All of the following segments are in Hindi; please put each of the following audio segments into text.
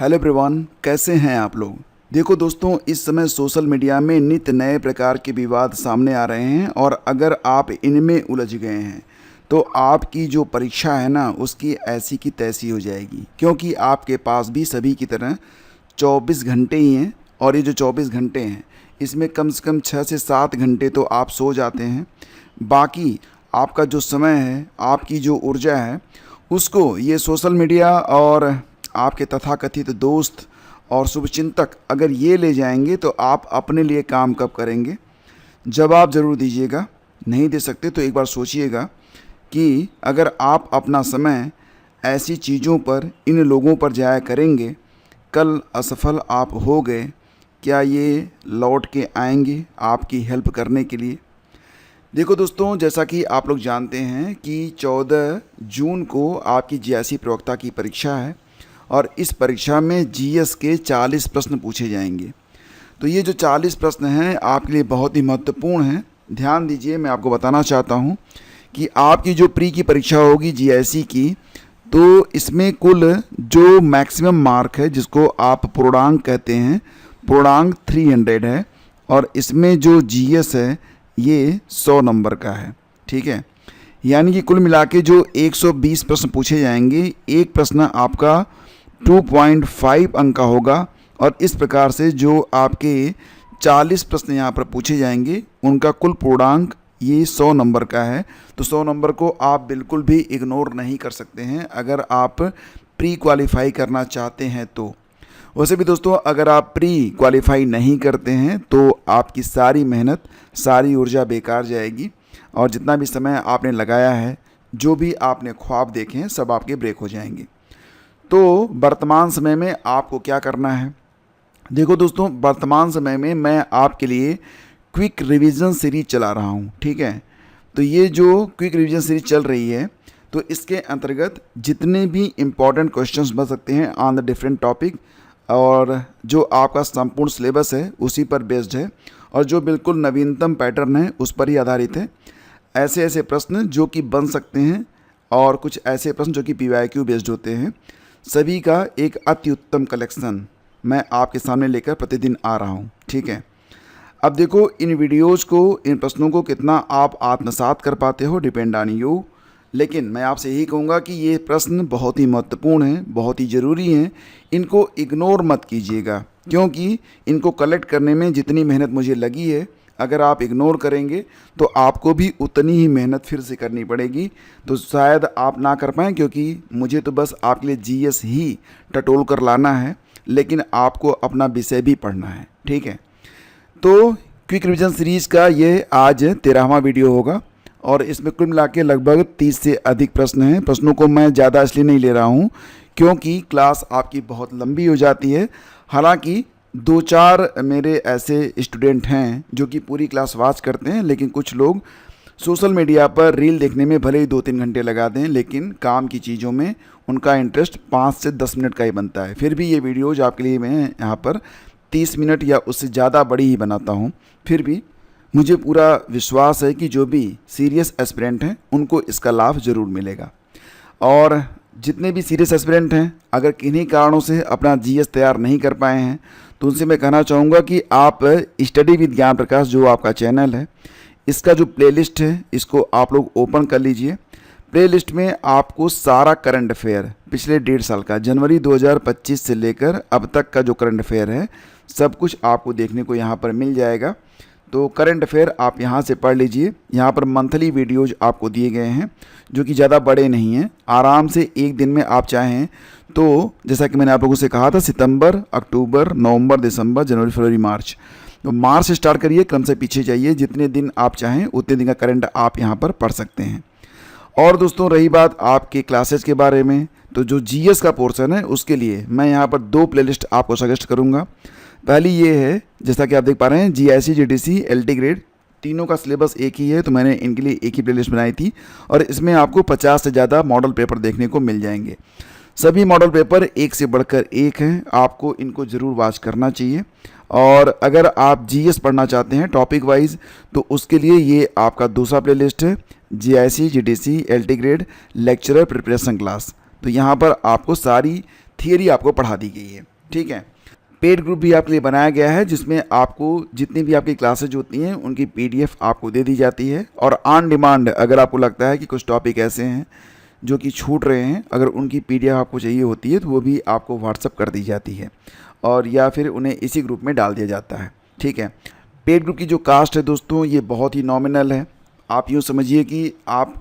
हेलो एवरीवन, कैसे हैं आप लोग। देखो दोस्तों, इस समय सोशल मीडिया में नित्य नए प्रकार के विवाद सामने आ रहे हैं और अगर आप इनमें उलझ गए हैं तो आपकी जो परीक्षा है ना, उसकी ऐसी की तैसी हो जाएगी, क्योंकि आपके पास भी सभी की तरह 24 घंटे ही हैं। और ये जो 24 घंटे हैं इसमें कम से कम 6 से 7 घंटे तो आप सो जाते हैं। बाकी आपका जो समय है, आपकी जो ऊर्जा है, उसको ये सोशल मीडिया और आपके तथाकथित दोस्त और शुभचिंतक अगर ये ले जाएंगे तो आप अपने लिए काम कब करेंगे। जवाब ज़रूर दीजिएगा। नहीं दे सकते तो एक बार सोचिएगा कि अगर आप अपना समय ऐसी चीज़ों पर, इन लोगों पर जाया करेंगे, कल असफल आप हो गए, क्या ये लौट के आएंगे आपकी हेल्प करने के लिए। देखो दोस्तों, जैसा कि आप लोग जानते हैं कि 14 जून को आपकी जीआईसी प्रवक्ता की परीक्षा है और इस परीक्षा में जीएस के 40 प्रश्न पूछे जाएंगे। तो ये जो 40 प्रश्न हैं आपके लिए बहुत ही महत्वपूर्ण हैं। ध्यान दीजिए, मैं आपको बताना चाहता हूँ कि आपकी जो प्री की परीक्षा होगी जीआईसी की, तो इसमें कुल जो मैक्सिमम मार्क है, जिसको आप पूर्णांक कहते हैं, पूर्णांक 300 है और इसमें जो जीएस है ये 100 नंबर का है। ठीक है, यानी कि कुल मिला के जो 120 प्रश्न पूछे जाएंगे, एक प्रश्न आपका 2.5 अंक का होगा और इस प्रकार से जो आपके 40 प्रश्न यहाँ पर पूछे जाएंगे उनका कुल पूर्णांक ये 100 नंबर का है। तो 100 नंबर को आप बिल्कुल भी इग्नोर नहीं कर सकते हैं अगर आप प्री क्वालिफाई करना चाहते हैं तो। वैसे भी दोस्तों, अगर आप प्री क्वालिफाई नहीं करते हैं तो आपकी सारी मेहनत, सारी ऊर्जा बेकार जाएगी और जितना भी समय आपने लगाया है, जो भी आपने ख्वाब देखे हैं, सब आपके ब्रेक हो जाएंगे। तो वर्तमान समय में आपको क्या करना है। देखो दोस्तों, वर्तमान समय में मैं आपके लिए क्विक रिवीजन सीरीज चला रहा हूँ। ठीक है, तो ये जो क्विक रिवीजन सीरीज चल रही है, तो इसके अंतर्गत जितने भी इम्पॉर्टेंट क्वेश्चंस बन सकते हैं ऑन द डिफरेंट टॉपिक, और जो आपका संपूर्ण सिलेबस है उसी पर बेस्ड है और जो बिल्कुल नवीनतम पैटर्न है उस पर ही आधारित है। ऐसे ऐसे प्रश्न जो कि बन सकते हैं और कुछ ऐसे प्रश्न जो कि PYQ बेस्ड होते हैं, सभी का एक अति उत्तम कलेक्शन मैं आपके सामने लेकर प्रतिदिन आ रहा हूँ। ठीक है, अब देखो, इन वीडियोज़ को, इन प्रश्नों को कितना आप आत्मसात कर पाते हो डिपेंड ऑन यू। लेकिन मैं आपसे यही कहूँगा कि ये प्रश्न बहुत ही महत्वपूर्ण हैं, बहुत ही ज़रूरी हैं। इनको इग्नोर मत कीजिएगा, क्योंकि इनको कलेक्ट करने में जितनी मेहनत मुझे लगी है, अगर आप इग्नोर करेंगे तो आपको भी उतनी ही मेहनत फिर से करनी पड़ेगी। तो शायद आप ना कर पाएँ, क्योंकि मुझे तो बस आपके लिए जीएस ही टटोल कर लाना है, लेकिन आपको अपना विषय भी पढ़ना है। ठीक है, तो क्विक रिवीजन सीरीज़ का ये आज 13वां वीडियो होगा और इसमें कुल मिला के लगभग 30 से अधिक प्रश्न हैं। प्रश्नों को मैं ज़्यादा इसलिए नहीं ले रहा हूँ क्योंकि क्लास आपकी बहुत लंबी हो जाती है। हालांकि 2-4 मेरे ऐसे स्टूडेंट हैं जो कि पूरी क्लास वॉच करते हैं, लेकिन कुछ लोग सोशल मीडिया पर रील देखने में भले ही 2-3 घंटे लगा दें, लेकिन काम की चीज़ों में उनका इंटरेस्ट 5 से 10 मिनट का ही बनता है। फिर भी ये वीडियोज़ आपके लिए मैं यहाँ पर 30 मिनट या उससे ज़्यादा बड़ी ही बनाता हूँ। फिर भी मुझे पूरा विश्वास है कि जो भी सीरियस एस्पिरेंट हैं उनको इसका लाभ ज़रूर मिलेगा। और जितने भी सीरियस एस्पिरेंट हैं, अगर किन्हीं कारणों से अपना जीएस तैयार नहीं कर पाए हैं, तो उनसे मैं कहना चाहूँगा कि आप स्टडी विद ज्ञान प्रकाश, जो आपका चैनल है, इसका जो प्लेलिस्ट है इसको आप लोग ओपन कर लीजिए। प्लेलिस्ट में आपको सारा करंट अफेयर पिछले 1.5 साल का, जनवरी 2025 से लेकर अब तक का जो करंट अफेयर है, सब कुछ आपको देखने को यहाँ पर मिल जाएगा। तो करंट अफेयर आप यहाँ से पढ़ लीजिए। यहाँ पर मंथली वीडियोज आपको दिए गए हैं जो कि ज़्यादा बड़े नहीं हैं। आराम से एक दिन में आप चाहें तो, जैसा कि मैंने आप लोगों से कहा था, सितंबर, अक्टूबर, नवंबर, दिसंबर, जनवरी, फरवरी, मार्च, तो मार्च से स्टार्ट करिए, क्रम से पीछे जाइए। जितने दिन आप चाहें उतने दिन का करंट आप यहाँ पर पढ़ सकते हैं। और दोस्तों, रही बात आपके क्लासेस के बारे में, तो जो जीएस का पोर्शन है उसके लिए मैं यहाँ पर 2 प्लेलिस्ट आपको सजेस्ट करूँगा। पहली ये है, जैसा कि आप देख पा रहे हैं, जीआईसी, जीडीसी, एलटी ग्रेड, तीनों का सिलेबस एक ही है, तो मैंने इनके लिए एक ही प्लेलिस्ट बनाई थी और इसमें आपको 50 से ज़्यादा मॉडल पेपर देखने को मिल जाएंगे। सभी मॉडल पेपर एक से बढ़कर एक हैं, आपको इनको ज़रूर वॉच करना चाहिए। और अगर आप जीएस पढ़ना चाहते हैं टॉपिक वाइज, तो उसके लिए ये आपका दूसरा प्लेलिस्ट है, GIC, GDC, LT grade lecturer preparation class. तो यहाँ पर आपको सारी थियरी आपको पढ़ा दी गई है। ठीक है, पेड ग्रुप भी आपके लिए बनाया गया है जिसमें आपको जितनी भी आपकी क्लासेज होती हैं उनकी PDF आपको दे दी जाती है, और ऑन डिमांड अगर आपको लगता है कि कुछ टॉपिक ऐसे हैं जो कि छूट रहे हैं, अगर उनकी PDF आपको चाहिए होती है तो वो भी आपको व्हाट्सअप कर दी जाती है और या फिर उन्हें इसी ग्रुप में डाल दिया जाता है। ठीक है, पेड ग्रुप की जो कास्ट है दोस्तों ये बहुत ही नॉमिनल है। आप यूँ समझिए कि आप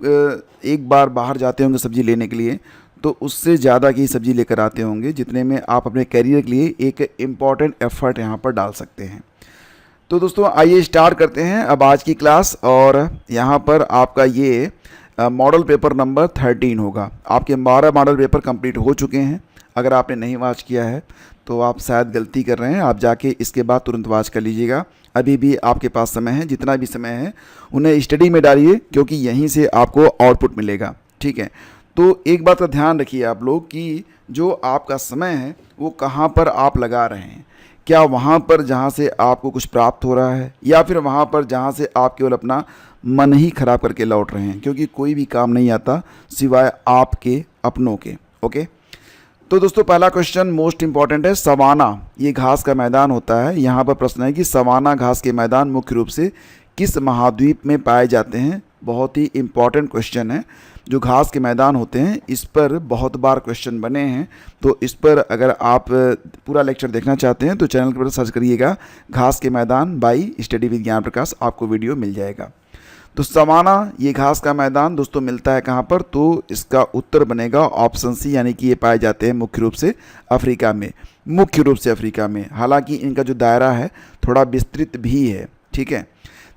एक बार बाहर जाते होंगे सब्ज़ी लेने के लिए तो उससे ज़्यादा की सब्ज़ी लेकर आते होंगे जितने में आप अपने करियर के लिए एक इम्पॉर्टेंट एफर्ट यहाँ पर डाल सकते हैं। तो दोस्तों आइए स्टार्ट करते हैं अब आज की क्लास। और यहाँ पर आपका ये मॉडल पेपर नंबर 13 होगा। आपके 12 मॉडल पेपर कंप्लीट हो चुके हैं। अगर आपने नहीं वॉच किया है तो आप शायद गलती कर रहे हैं, आप जाके इसके बाद तुरंत वॉच कर लीजिएगा। अभी भी आपके पास समय है, जितना भी समय है उन्हें स्टडी में डालिए क्योंकि यहीं से आपको आउटपुट मिलेगा। ठीक है, तो एक बात का ध्यान रखिए आप लोग कि जो आपका समय है वो कहाँ पर आप लगा रहे हैं। क्या वहाँ पर जहाँ से आपको कुछ प्राप्त हो रहा है या फिर वहाँ पर जहाँ से आप केवल अपना मन ही खराब करके लौट रहे हैं, क्योंकि कोई भी काम नहीं आता सिवाय आपके अपनों के। ओके, तो दोस्तों पहला क्वेश्चन मोस्ट इंपॉर्टेंट है। सवाना ये घास का मैदान होता है। यहाँ पर प्रश्न है कि सवाना घास के मैदान मुख्य रूप से किस महाद्वीप में पाए जाते हैं। बहुत ही इम्पॉर्टेंट क्वेश्चन है। जो घास के मैदान होते हैं इस पर बहुत बार क्वेश्चन बने हैं, तो इस पर अगर आप पूरा लेक्चर देखना चाहते हैं तो चैनल पर सर्च करिएगा घास के मैदान बाई स्टडी विद ज्ञान प्रकाश, आपको वीडियो मिल जाएगा। तो सवाना ये घास का मैदान दोस्तों मिलता है कहाँ पर, तो इसका उत्तर बनेगा ऑप्शन सी, यानी कि ये पाए जाते हैं मुख्य रूप से अफ्रीका में। मुख्य रूप से अफ्रीका में, हालांकि इनका जो दायरा है थोड़ा विस्तृत भी है। ठीक है,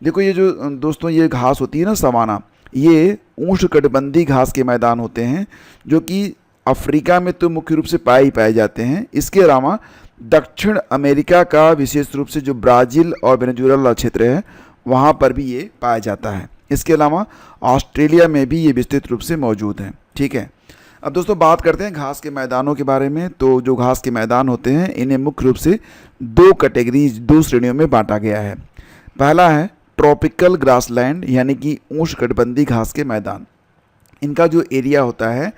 देखो ये जो दोस्तों ये घास होती है ना सवाना, ये उष्णकटिबंधीय घास के मैदान होते हैं जो कि अफ्रीका में तो मुख्य रूप से पाए जाते हैं। इसके अलावा दक्षिण अमेरिका का विशेष रूप से जो ब्राज़ील और वेनेजुएला क्षेत्र है वहाँ पर भी ये पाया जाता है। इसके अलावा ऑस्ट्रेलिया में भी ये विस्तृत रूप से मौजूद है। ठीक है, अब दोस्तों बात करते हैं घास के मैदानों के बारे में। तो जो घास के मैदान होते हैं इन्हें मुख्य रूप से दो श्रेणियों में बांटा गया है। पहला है ट्रॉपिकल ग्रासलैंड, यानी कि उष्णकटिबंधीय घास के मैदान। इनका जो एरिया होता है,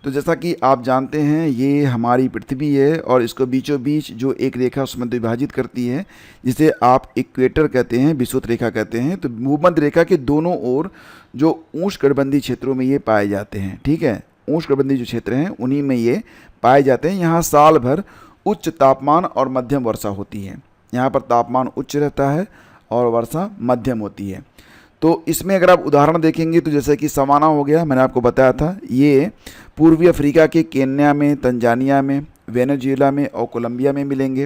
तो जैसा कि आप जानते हैं ये हमारी पृथ्वी है और इसको बीचों बीच जो एक रेखा उसमें विभाजित करती है जिसे आप इक्वेटर कहते हैं, विषुवत रेखा कहते हैं। तो भूमध्य रेखा के दोनों ओर जो उष्णकटिबंधीय क्षेत्रों में ये पाए जाते हैं। ठीक है, उष्णकटिबंधीय जो क्षेत्र हैं उन्हीं में ये पाए जाते हैं। यहाँ साल भर उच्च तापमान और मध्यम वर्षा होती है। यहाँ पर तापमान उच्च रहता है और वर्षा मध्यम होती है। तो इसमें अगर आप उदाहरण देखेंगे तो जैसे कि सवाना हो गया, मैंने आपको बताया था, ये पूर्वी अफ्रीका के केन्या में, तंजानिया में, वेनेजुएला में और कोलंबिया में मिलेंगे।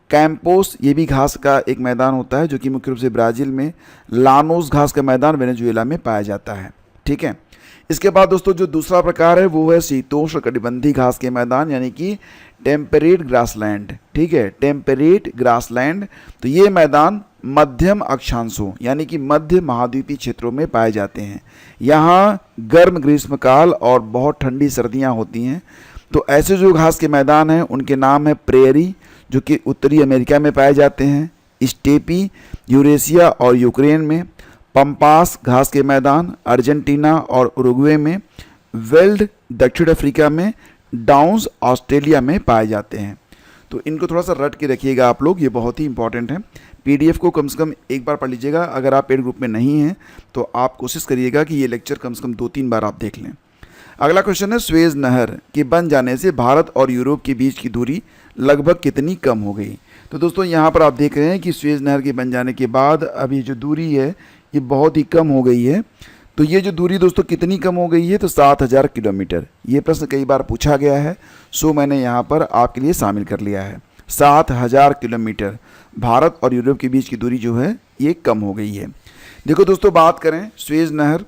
कैंपोस ये भी घास का एक मैदान होता है जो कि मुख्य रूप से ब्राज़ील में। लानोस घास का मैदान वेनेजुएला में पाया जाता है। ठीक है, इसके बाद दोस्तों जो दूसरा प्रकार है वो है शीतोष्ण कटिबंधीय घास के मैदान, यानी कि टेम्परेट ग्रासलैंड। ठीक है, टेम्परेट ग्रासलैंड। तो ये मैदान मध्यम अक्षांशों यानी कि मध्य महाद्वीपीय क्षेत्रों में पाए जाते हैं। यहाँ गर्म ग्रीष्मकाल और बहुत ठंडी सर्दियाँ होती हैं। तो ऐसे जो घास के मैदान हैं उनके नाम है प्रेयरी, जो कि उत्तरी अमेरिका में पाए जाते हैं, स्टेपी यूरेशिया और यूक्रेन में, पंपास घास के मैदान अर्जेंटीना और उरुग्वे में, वेल्ड दक्षिण अफ्रीका में, डाउन्स ऑस्ट्रेलिया में पाए जाते हैं। तो इनको थोड़ा सा रट के रखिएगा आप लोग, ये बहुत ही इंपॉर्टेंट है। PDF को कम से कम एक बार पढ़ लीजिएगा। अगर आप पेड ग्रुप में नहीं हैं तो आप कोशिश करिएगा कि ये लेक्चर कम से कम 2-3 बार आप देख लें। अगला क्वेश्चन है स्वेज नहर के बन जाने से भारत और यूरोप के बीच की दूरी लगभग कितनी कम हो गई। तो दोस्तों यहाँ पर आप देख रहे हैं कि स्वेज नहर के बन जाने के बाद अब ये जो दूरी है ये बहुत ही कम हो गई है। तो ये जो दूरी दोस्तों कितनी कम हो गई है, तो 7000 किलोमीटर। ये प्रश्न कई बार पूछा गया है, सो मैंने यहाँ पर आपके लिए शामिल कर लिया है। 7000 किलोमीटर भारत और यूरोप के बीच की दूरी जो है ये कम हो गई है। देखो दोस्तों बात करें स्वेज नहर,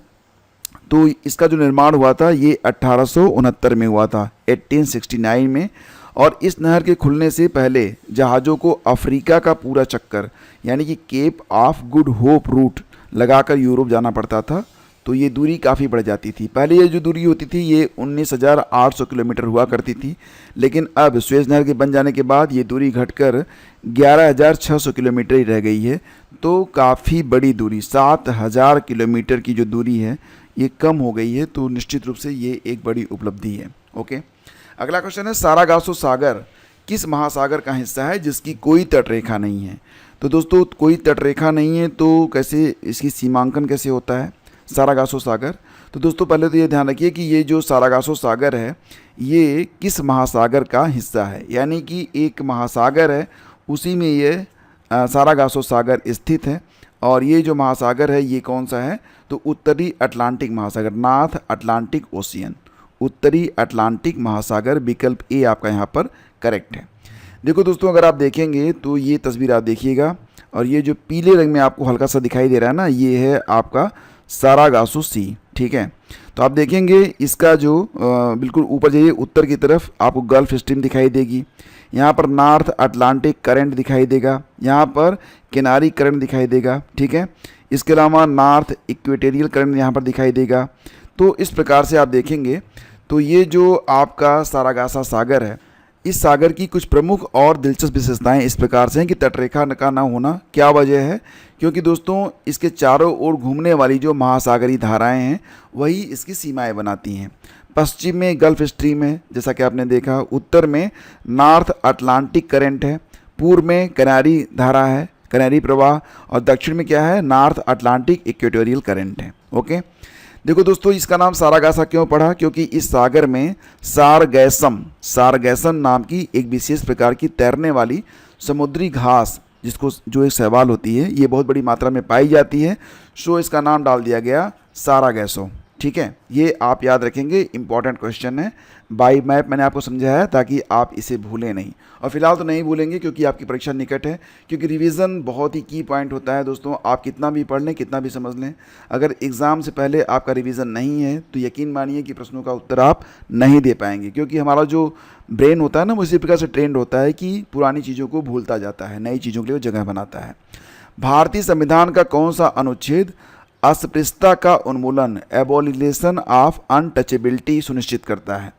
तो इसका जो निर्माण हुआ था ये 1869 में हुआ था, 1869 में। और इस नहर के खुलने से पहले जहाज़ों को अफ्रीका का पूरा चक्कर यानी कि Cape of Good Hope route लगाकर यूरोप जाना पड़ता था। तो ये दूरी काफ़ी बढ़ जाती थी। पहले ये जो दूरी होती थी ये 19,800 किलोमीटर हुआ करती थी, लेकिन अब स्वेज नहर के बन जाने के बाद ये दूरी घटकर 11,600 किलोमीटर ही रह गई है। तो काफ़ी बड़ी दूरी 7,000 किलोमीटर की जो दूरी है ये कम हो गई है। तो निश्चित रूप से ये एक बड़ी उपलब्धि है। ओके, अगला क्वेश्चन है सारागासो सागर किस महासागर का हिस्सा है जिसकी कोई तटरेखा नहीं है। तो दोस्तों कोई तटरेखा नहीं है तो कैसे इसकी सीमांकन कैसे होता है सारागासो सागर। तो दोस्तों पहले तो ये ध्यान रखिए कि ये जो सारागासो सागर है ये किस महासागर का हिस्सा है, यानी कि एक महासागर है उसी में ये सारागासो सागर स्थित है। और ये जो महासागर है ये कौन सा है, तो उत्तरी अटलांटिक महासागर, नॉर्थ अटलांटिक ओशियन, उत्तरी अटलांटिक महासागर, विकल्प ए आपका यहाँ पर करेक्ट है। देखो दोस्तों अगर आप देखेंगे तो ये तस्वीर आप देखिएगा और ये जो पीले रंग में आपको हल्का सा दिखाई दे रहा है ना, ये है आपका सारागासो सी, ठीक है। तो आप देखेंगे इसका जो बिल्कुल ऊपर जाइए उत्तर की तरफ आपको गल्फ स्ट्रीम दिखाई देगी, यहाँ पर नॉर्थ अटलांटिक करंट दिखाई देगा, यहाँ पर किनारी करंट दिखाई देगा, ठीक है। इसके अलावा नॉर्थ इक्वेटोरियल करंट यहाँ पर दिखाई देगा। तो इस प्रकार से आप देखेंगे तो ये जो आपका सारागासा सागर है, इस सागर की कुछ प्रमुख और दिलचस्प विशेषताएं इस प्रकार से हैं कि तटरेखा का ना होना क्या वजह है, क्योंकि दोस्तों इसके चारों ओर घूमने वाली जो महासागरीय धाराएं हैं वही इसकी सीमाएं बनाती हैं। पश्चिम में गल्फ स्ट्रीम है जैसा कि आपने देखा, उत्तर में नॉर्थ अटलांटिक करंट है, पूर्व में कनारी धारा है, कनारी प्रवाह, और दक्षिण में क्या है, नॉर्थ अटलांटिक इक्वेटोरियल करंट है। ओके, देखो दोस्तों इसका नाम सारागासा क्यों पड़ा, क्योंकि इस सागर में सारगैसम नाम की एक विशेष प्रकार की तैरने वाली समुद्री घास जिसको जो एक शैवाल होती है ये बहुत बड़ी मात्रा में पाई जाती है, सो इसका नाम डाल दिया गया सारागैसो, ठीक है। ये आप याद रखेंगे, इंपॉर्टेंट क्वेश्चन है, बाई मैप मैंने आपको समझाया ताकि आप इसे भूलें नहीं। और फिलहाल तो नहीं भूलेंगे क्योंकि आपकी परीक्षा निकट है, क्योंकि रिवीजन बहुत ही की पॉइंट होता है दोस्तों। आप कितना भी पढ़ लें, कितना भी समझ लें, अगर एग्ज़ाम से पहले आपका रिवीजन नहीं है तो यकीन मानिए कि प्रश्नों का उत्तर आप नहीं दे पाएंगे, क्योंकि हमारा जो ब्रेन होता है ना वो इसी प्रकार से ट्रेंड होता है कि पुरानी चीज़ों को भूलता जाता है, नई चीज़ों के लिए वो जगह बनाता है। भारतीय संविधान का कौन सा अनुच्छेद अस्पृश्यता का उन्मूलन, एबॉलिशन ऑफ अनटचेबिलिटी सुनिश्चित करता है।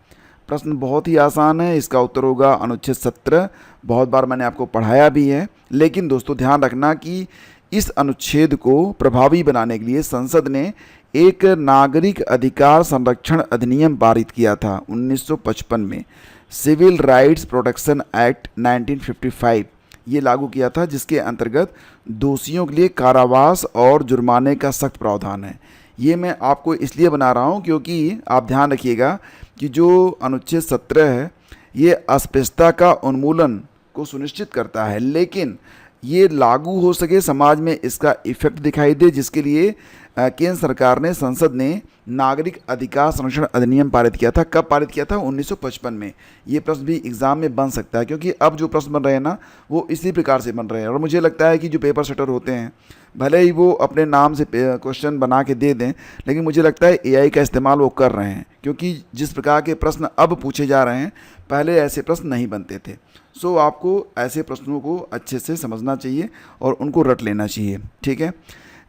प्रश्न बहुत ही आसान है, इसका उत्तर होगा अनुच्छेद 17। बहुत बार मैंने आपको पढ़ाया भी है, लेकिन दोस्तों ध्यान रखना कि इस अनुच्छेद को प्रभावी बनाने के लिए संसद ने एक नागरिक अधिकार संरक्षण अधिनियम पारित किया था 1955 में, सिविल राइट्स प्रोटेक्शन एक्ट 1955 ये लागू किया था, जिसके अंतर्गत दोषियों के लिए कारावास और जुर्माने का सख्त प्रावधान है। ये मैं आपको इसलिए बना रहा हूँ क्योंकि आप ध्यान रखिएगा कि जो अनुच्छेद 17 है ये अस्पृश्यता का उन्मूलन को सुनिश्चित करता है, लेकिन ये लागू हो सके, समाज में इसका इफेक्ट दिखाई दे, जिसके लिए केंद्र सरकार ने, संसद ने नागरिक अधिकार संरक्षण अधिनियम पारित किया था। कब पारित किया था? 1955 में। ये प्रश्न भी एग्जाम में बन सकता है, क्योंकि अब जो प्रश्न बन रहे हैं ना वो इसी प्रकार से बन रहे हैं। और मुझे लगता है कि जो पेपर सेटर होते हैं भले ही वो अपने नाम से क्वेश्चन बना के दे दें, लेकिन मुझे लगता है एआई का इस्तेमाल वो कर रहे हैं, क्योंकि जिस प्रकार के प्रश्न अब पूछे जा रहे हैं पहले ऐसे प्रश्न नहीं बनते थे। सो आपको ऐसे प्रश्नों को अच्छे से समझना चाहिए और उनको रट लेना चाहिए, ठीक है।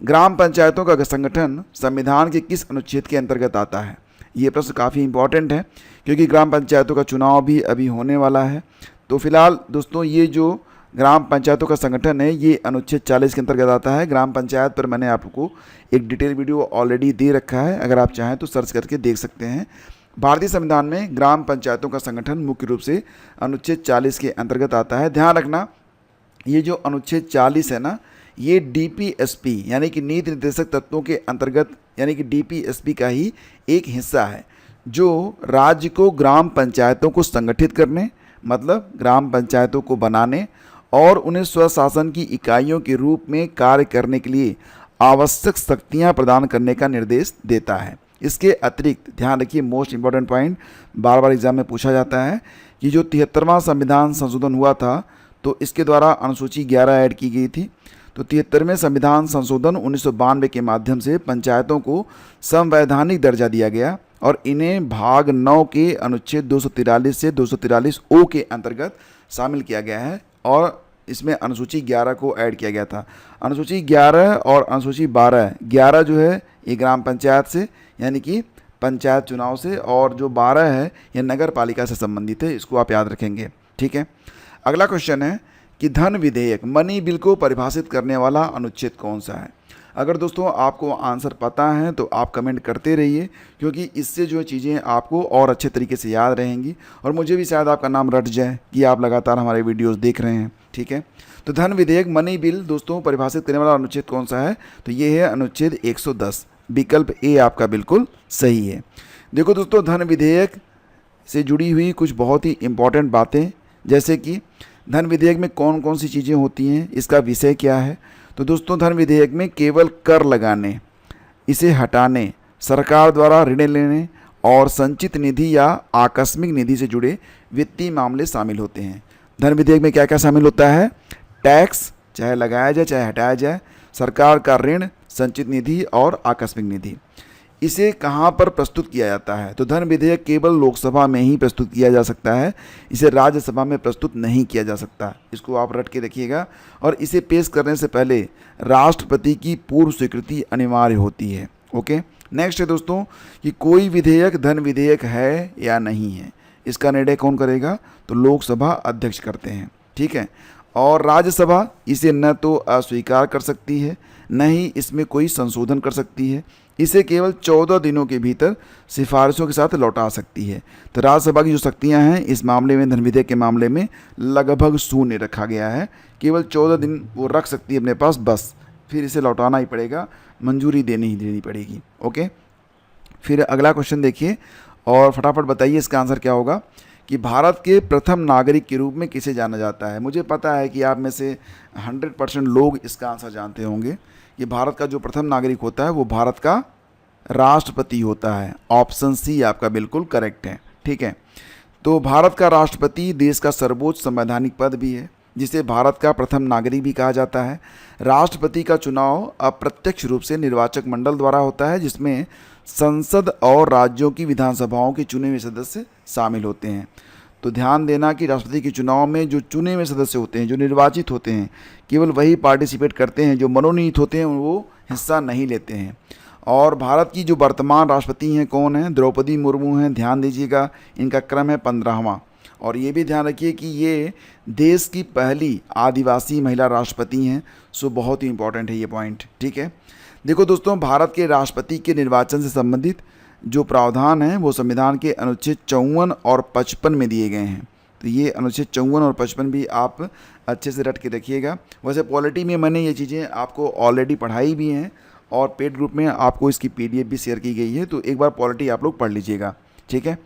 ग्राम पंचायतों का संगठन संविधान के किस अनुच्छेद के अंतर्गत आता है? ये प्रश्न काफ़ी इंपॉर्टेंट है, क्योंकि ग्राम पंचायतों का चुनाव भी अभी होने वाला है। तो फिलहाल दोस्तों ये जो ग्राम पंचायतों का संगठन है ये अनुच्छेद 40 के अंतर्गत आता है। ग्राम पंचायत पर मैंने आपको एक डिटेल वीडियो ऑलरेडी दे रखा है, अगर आप चाहें तो सर्च करके देख सकते हैं। भारतीय संविधान में ग्राम पंचायतों का संगठन मुख्य रूप से अनुच्छेद 40 के अंतर्गत आता है। ध्यान रखना, ये जो अनुच्छेद 40 है ना, ये डीपीएसपी यानी कि नीति निर्देशक तत्वों के अंतर्गत, यानी कि डीपीएसपी का ही एक हिस्सा है, जो राज्य को ग्राम पंचायतों को संगठित करने, मतलब ग्राम पंचायतों को बनाने और उन्हें स्वशासन की इकाइयों के रूप में कार्य करने के लिए आवश्यक शक्तियां प्रदान करने का निर्देश देता है। इसके अतिरिक्त ध्यान रखिए, मोस्ट इंपॉर्टेंट पॉइंट, बार बार एग्जाम में पूछा जाता है कि जो 73वां संविधान संशोधन हुआ था तो इसके द्वारा अनुसूची 11 ऐड की गई थी। तो 73वें संविधान संशोधन 1992 के माध्यम से पंचायतों को संवैधानिक दर्जा दिया गया और इन्हें भाग 9 के अनुच्छेद 243 से 243 ओ के अंतर्गत शामिल किया गया है और इसमें अनुसूची 11 को ऐड किया गया था। अनुसूची 11 और अनुसूची 11 जो है ये ग्राम पंचायत से यानी कि पंचायत चुनाव से, और जो 12 है ये नगर पालिका से संबंधित है, इसको आप याद रखेंगे, ठीक है। अगला क्वेश्चन है कि धन विधेयक, मनी बिल को परिभाषित करने वाला अनुच्छेद कौन सा है? अगर दोस्तों आपको आंसर पता है तो आप कमेंट करते रहिए, क्योंकि इससे जो चीज़ें आपको और अच्छे तरीके से याद रहेंगी और मुझे भी शायद आपका नाम रट जाए कि आप लगातार हमारे वीडियोज़ देख रहे हैं। ठीक है, तो धन विधेयक मनी बिल दोस्तों परिभाषित करने वाला अनुच्छेद कौन सा है? तो ये है अनुच्छेद 110। विकल्प ए आपका बिल्कुल सही है। देखो दोस्तों, धन विधेयक से जुड़ी हुई कुछ बहुत ही इम्पॉर्टेंट बातें, जैसे कि धन विधेयक में कौन कौन सी चीज़ें होती हैं, इसका विषय क्या है। तो दोस्तों, धन विधेयक में केवल कर लगाने, इसे हटाने, सरकार द्वारा ऋण लेने और संचित निधि या आकस्मिक निधि से जुड़े वित्तीय मामले शामिल होते हैं। धन विधेयक में क्या क्या शामिल होता है? टैक्स, चाहे लगाया जाए चाहे हटाया जाए, सरकार का ऋण, संचित निधि और आकस्मिक निधि। इसे कहाँ पर प्रस्तुत किया जाता है? तो धन विधेयक केवल लोकसभा में ही प्रस्तुत किया जा सकता है, इसे राज्यसभा में प्रस्तुत नहीं किया जा सकता। इसको आप रट के रखिएगा। और इसे पेश करने से पहले राष्ट्रपति की पूर्व स्वीकृति अनिवार्य होती है। ओके, नेक्स्ट है दोस्तों कि कोई विधेयक धन विधेयक है या नहीं है, इसका निर्णय कौन करेगा? तो लोकसभा अध्यक्ष करते हैं। ठीक है, और राज्यसभा इसे न तो अस्वीकार कर सकती है, न ही इसमें कोई संशोधन कर सकती है। इसे केवल 14 दिनों के भीतर सिफारिशों के साथ लौटा सकती है। तो राज्यसभा की जो शक्तियां हैं इस मामले में, धन विधेयक के मामले में, लगभग शून्य रखा गया है। केवल 14 दिन वो रख सकती है अपने पास, बस। फिर इसे लौटाना ही पड़ेगा, मंजूरी देनी पड़ेगी। ओके, फिर अगला क्वेश्चन देखिए और फटाफट बताइए इसका आंसर क्या होगा कि भारत के प्रथम नागरिक के रूप में किसे जाना जाता है। मुझे पता है कि आप में से 100% लोग इसका आंसर जानते होंगे। ये भारत का जो प्रथम नागरिक होता है वो भारत का राष्ट्रपति होता है। ऑप्शन सी आपका बिल्कुल करेक्ट है। ठीक है, तो भारत का राष्ट्रपति देश का सर्वोच्च संवैधानिक पद भी है, जिसे भारत का प्रथम नागरिक भी कहा जाता है। राष्ट्रपति का चुनाव अप्रत्यक्ष रूप से निर्वाचक मंडल द्वारा होता है, जिसमें संसद और राज्यों की विधानसभाओं के चुने हुए सदस्य शामिल होते हैं। तो ध्यान देना कि राष्ट्रपति के चुनाव में जो चुने हुए सदस्य होते हैं, जो निर्वाचित होते हैं, केवल वही पार्टिसिपेट करते हैं, जो मनोनीत होते हैं वो हिस्सा नहीं लेते हैं। और भारत की जो वर्तमान राष्ट्रपति हैं कौन हैं? द्रौपदी मुर्मू हैं। ध्यान दीजिएगा, इनका क्रम है 15वां। और ये भी ध्यान रखिए कि ये देश की पहली आदिवासी महिला राष्ट्रपति हैं। सो बहुत ही इंपॉर्टेंट है ये पॉइंट। ठीक है, देखो दोस्तों, भारत के राष्ट्रपति के निर्वाचन से संबंधित जो प्रावधान हैं वो संविधान के अनुच्छेद 54 और 55 में दिए गए हैं। तो ये अनुच्छेद 54 और 55 भी आप अच्छे से रट के रखिएगा। वैसे पॉलिटी में मैंने ये चीज़ें आपको ऑलरेडी पढ़ाई भी हैं और पेड ग्रुप में आपको इसकी PDF भी शेयर की गई है, तो एक बार पॉलिटी आप लोग पढ़ लीजिएगा। ठीक है,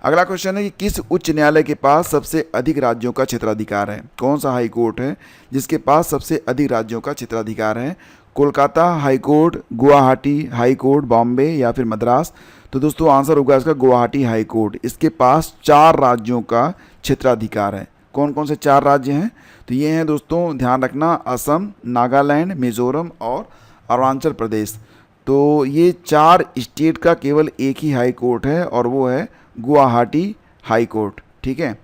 अगला क्वेश्चन है कि किस उच्च न्यायालय के पास सबसे अधिक राज्यों का क्षेत्राधिकार है? कौन सा हाई कोर्ट है जिसके पास सबसे अधिक राज्यों का क्षेत्राधिकार है? Kolkata high court, Guwahati high court, Bombay या फिर मद्रास? तो दोस्तों आंसर होगा इसका गुवाहाटी हाई कोर्ट। इसके पास 4 राज्यों का क्षेत्राधिकार है। कौन कौन से 4 राज्य हैं? तो ये हैं दोस्तों, ध्यान रखना, असम, नागालैंड, मिजोरम और अरुणाचल प्रदेश। तो ये 4 स्टेट का केवल एक ही हाई कोर्ट है और वो है गुवाहाटी हाई कोर्ट। ठीक है,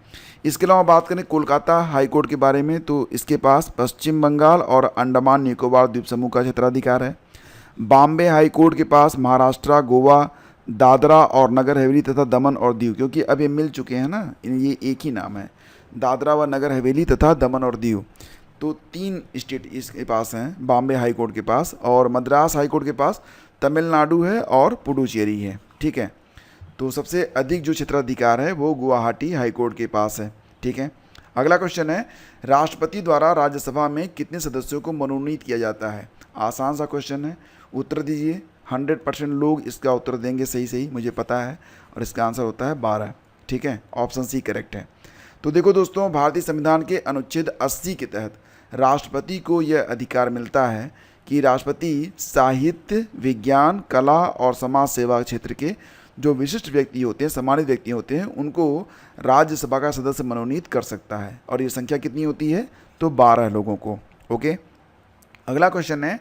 इसके अलावा बात करें कोलकाता हाई कोर्ट के बारे में, तो इसके पास पश्चिम बंगाल और अंडमान निकोबार द्वीप समूह का क्षेत्राधिकार है। बॉम्बे हाई कोर्ट के पास महाराष्ट्र, गोवा, दादरा और नगर हवेली तथा दमन और दीव, क्योंकि अब ये मिल चुके हैं ना, ये एक ही नाम है, दादरा व नगर हवेली तथा दमन और दीव। तो 3 स्टेट इसके पास हैं बॉम्बे हाई कोर्ट के पास। और मद्रास हाई कोर्ट के पास तमिलनाडु है और पुडुचेरी है। ठीक है, तो सबसे अधिक जो क्षेत्राधिकार है वो गुवाहाटी हाई कोर्ट के पास है। ठीक है, अगला क्वेश्चन है, राष्ट्रपति द्वारा राज्यसभा में कितने सदस्यों को मनोनीत किया जाता है? आसान सा क्वेश्चन है, उत्तर दीजिए। 100% लोग इसका उत्तर देंगे सही, मुझे पता है, और इसका आंसर होता है 12। ठीक है, ऑप्शन सी करेक्ट है। तो देखो दोस्तों, भारतीय संविधान के अनुच्छेद 80 के तहत राष्ट्रपति को यह अधिकार मिलता है कि राष्ट्रपति साहित्य, विज्ञान, कला और समाज सेवा क्षेत्र के जो विशिष्ट व्यक्ति होते हैं, सम्मानित व्यक्ति होते हैं, उनको राज्यसभा का सदस्य मनोनीत कर सकता है। और ये संख्या कितनी होती है? तो 12 लोगों को। ओके, अगला क्वेश्चन है,